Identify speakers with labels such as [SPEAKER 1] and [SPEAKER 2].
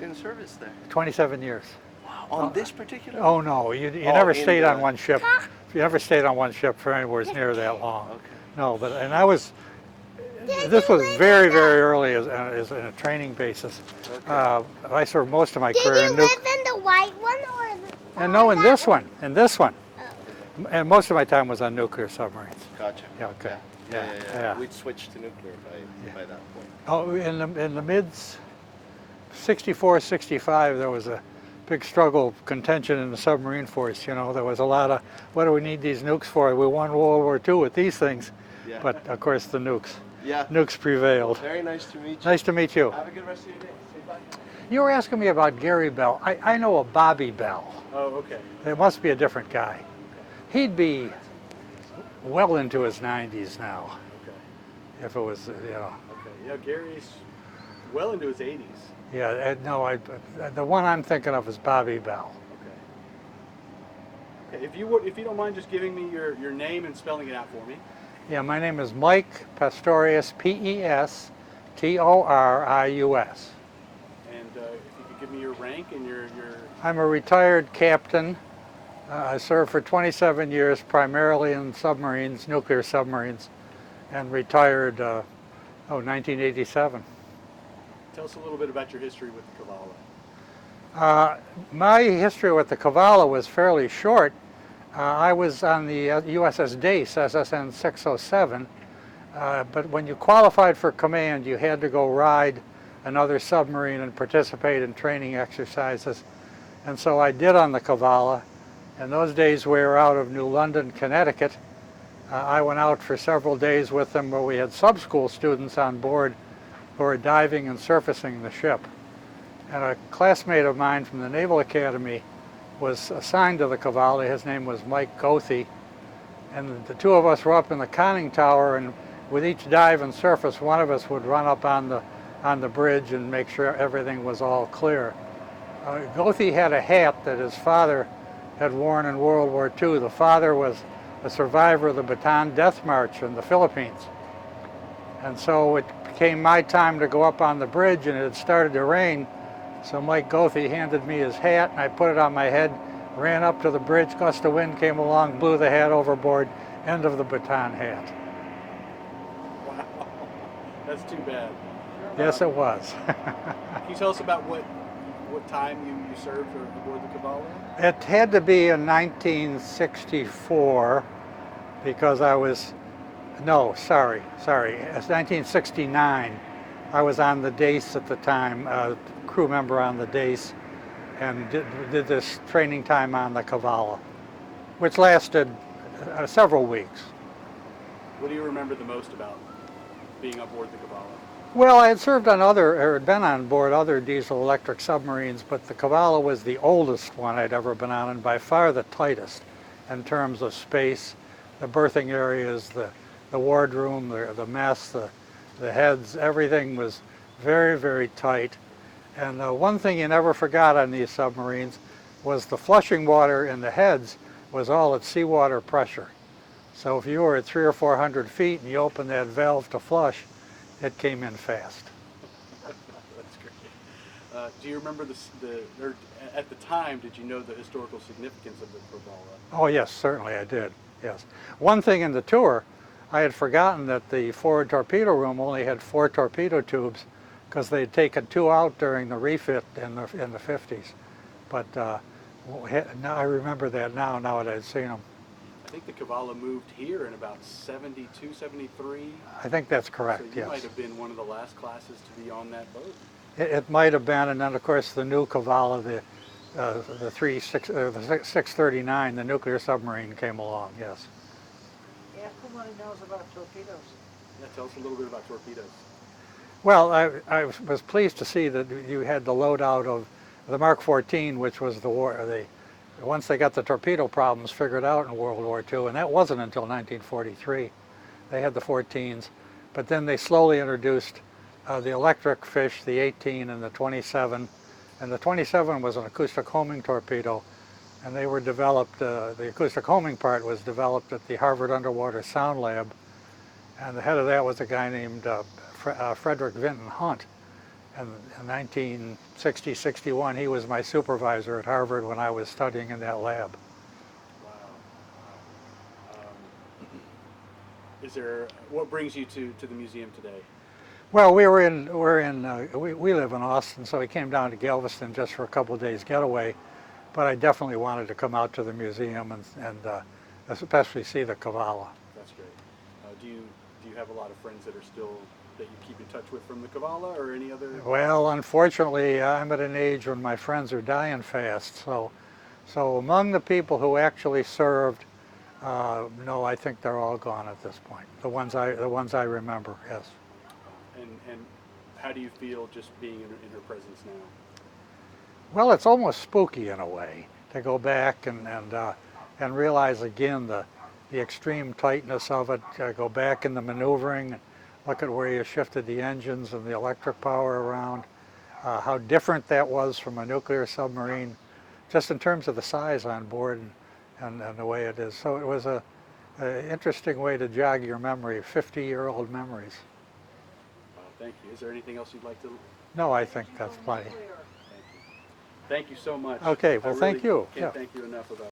[SPEAKER 1] in service there?
[SPEAKER 2] 27 years.
[SPEAKER 1] Wow. On this particular?
[SPEAKER 2] Oh no, you
[SPEAKER 1] Oh,
[SPEAKER 2] never stayed
[SPEAKER 1] the...
[SPEAKER 2] on one ship. You never stayed on one ship for anywhere near that long.
[SPEAKER 1] Okay.
[SPEAKER 2] No, but and I was. This was very, very early as in a training basis.
[SPEAKER 1] Okay.
[SPEAKER 2] I served most of my career
[SPEAKER 3] Did you
[SPEAKER 2] in
[SPEAKER 3] live in the white one or the?
[SPEAKER 2] and no, in this one, in this one.
[SPEAKER 3] Oh.
[SPEAKER 2] And most of my time was on nuclear submarines.
[SPEAKER 1] Gotcha.
[SPEAKER 2] Yeah, okay.
[SPEAKER 1] Yeah. We'd switched to nuclear by that point.
[SPEAKER 2] Oh, in the mids, 64, 65, there was a big struggle, contention in the submarine force. You know, there was a lot of, what do we need these nukes for? We won World War II with these things.
[SPEAKER 1] Yeah.
[SPEAKER 2] But of course the nukes.
[SPEAKER 1] Yeah.
[SPEAKER 2] Nukes prevailed.
[SPEAKER 1] Very nice to meet you.
[SPEAKER 2] Nice to meet you.
[SPEAKER 1] Have a good rest of your day. Say bye.
[SPEAKER 2] You were asking me about Gary Bell. I know a Bobby Bell.
[SPEAKER 1] Oh, okay.
[SPEAKER 2] It must be a different guy. He'd be well into his 90s now.
[SPEAKER 1] Okay.
[SPEAKER 2] If it was, you know.
[SPEAKER 1] Okay. Yeah, Gary's well into his 80s.
[SPEAKER 2] Yeah, no, the one I'm thinking of is Bobby Bell.
[SPEAKER 1] Okay. Okay. If you don't mind just giving me your name and spelling it out for me.
[SPEAKER 2] Yeah, my name is Mike Pestorius, Pestorius.
[SPEAKER 1] And if you could give me your rank and your...
[SPEAKER 2] I'm a retired captain. I served for 27 years, primarily in submarines, nuclear submarines, and retired, 1987.
[SPEAKER 1] Tell us a little bit about your history with the Cavalla.
[SPEAKER 2] My history with the Cavalla was fairly short. I was on the USS Dace SSN 607, but when you qualified for command, you had to go ride another submarine and participate in training exercises. And so I did on the Cavalla. In those days, we were out of New London, Connecticut. I went out for several days with them where we had sub-school students on board who were diving and surfacing the ship. And a classmate of mine from the Naval Academy was assigned to the Cavalla. His name was Mike Gothy. And the two of us were up in the conning tower, and with each dive and surface, one of us would run up on the bridge and make sure everything was all clear. Gothy had a hat that his father had worn in World War II. The father was a survivor of the Bataan Death March in the Philippines. And so it became my time to go up on the bridge, and it had started to rain. So Mike Gothy handed me his hat, and I put it on my head, ran up to the bridge, gust of wind came along, blew the hat overboard, end of the Bataan hat.
[SPEAKER 1] Wow, that's too bad.
[SPEAKER 2] Yes, it was.
[SPEAKER 1] Can you tell us about what time you served aboard the Cavalla?
[SPEAKER 2] It had to be in 1964 because I was, no, sorry, it's 1969. I was on the Dace at the time, crew member on the Dace, and did this training time on the Cavalla, which lasted several weeks.
[SPEAKER 1] What do you remember the most about being aboard the Cavalla?
[SPEAKER 2] Well, I had served on had been on board other diesel-electric submarines, but the Cavalla was the oldest one I'd ever been on, and by far the tightest in terms of space, the berthing areas, the wardroom, the mess, the heads, everything was very, very tight. And one thing you never forgot on these submarines was the flushing water in the heads was all at seawater pressure. So if you were at 300 or 400 feet and you opened that valve to flush, it came in fast.
[SPEAKER 1] That's great. Do you remember or at the time, did you know the historical significance of the Cavalla?
[SPEAKER 2] Oh yes, certainly I did, yes. One thing in the tour, I had forgotten that the forward torpedo room only had 4 torpedo tubes because they had taken 2 out during the refit in the 50s. But now I remember that now that I'd seen them.
[SPEAKER 1] I think the Cavalla moved here in about 72, 73.
[SPEAKER 2] I think that's correct,
[SPEAKER 1] so you
[SPEAKER 2] yes.
[SPEAKER 1] might have been one of the last classes to be on that boat.
[SPEAKER 2] It might have been, and then of course the new Cavalla, the 639, the nuclear submarine came along, yes.
[SPEAKER 4] Ask him what he knows about torpedoes.
[SPEAKER 1] Yeah, tell us a little bit about torpedoes.
[SPEAKER 2] Well, I was pleased to see that you had the loadout of the Mark 14, which was once they got the torpedo problems figured out in World War II, and that wasn't until 1943. They had the 14s, but then they slowly introduced the electric fish, the 18 and the 27, and the 27 was an acoustic homing torpedo, and they were developed, the acoustic homing part was developed at the Harvard Underwater Sound Lab, and the head of that was a guy named Frederick Vinton Hunt. And in 1960, 61, he was my supervisor at Harvard when I was studying in that lab.
[SPEAKER 1] Wow. Is there, what brings you to the museum today?
[SPEAKER 2] Well, we live in Austin, so we came down to Galveston just for a couple of days getaway. But I definitely wanted to come out to the museum and especially see the Cavalla.
[SPEAKER 1] That's great. Do you have a lot of friends that are still, that you keep in touch with from the Cavalla or any other?
[SPEAKER 2] Well, unfortunately, I'm at an age when my friends are dying fast. So among the people who actually served, no, I think they're all gone at this point. The ones I remember, yes.
[SPEAKER 1] And how do you feel just being in her presence now?
[SPEAKER 2] Well, it's almost spooky in a way to go back and realize again the extreme tightness of it. Go back in the maneuvering, look at where you shifted the engines and the electric power around. How different that was from a nuclear submarine, just in terms of the size on board and the way it is. So it was a interesting way to jog your memory, 50-year-old memories.
[SPEAKER 1] Thank you. Is there anything else you'd like to?
[SPEAKER 2] No, I think that's plenty.
[SPEAKER 1] Thank you. Thank you so much.
[SPEAKER 2] Okay, well,
[SPEAKER 1] I
[SPEAKER 2] thank
[SPEAKER 1] really
[SPEAKER 2] you.
[SPEAKER 1] Can't
[SPEAKER 2] Yeah.
[SPEAKER 1] thank you enough about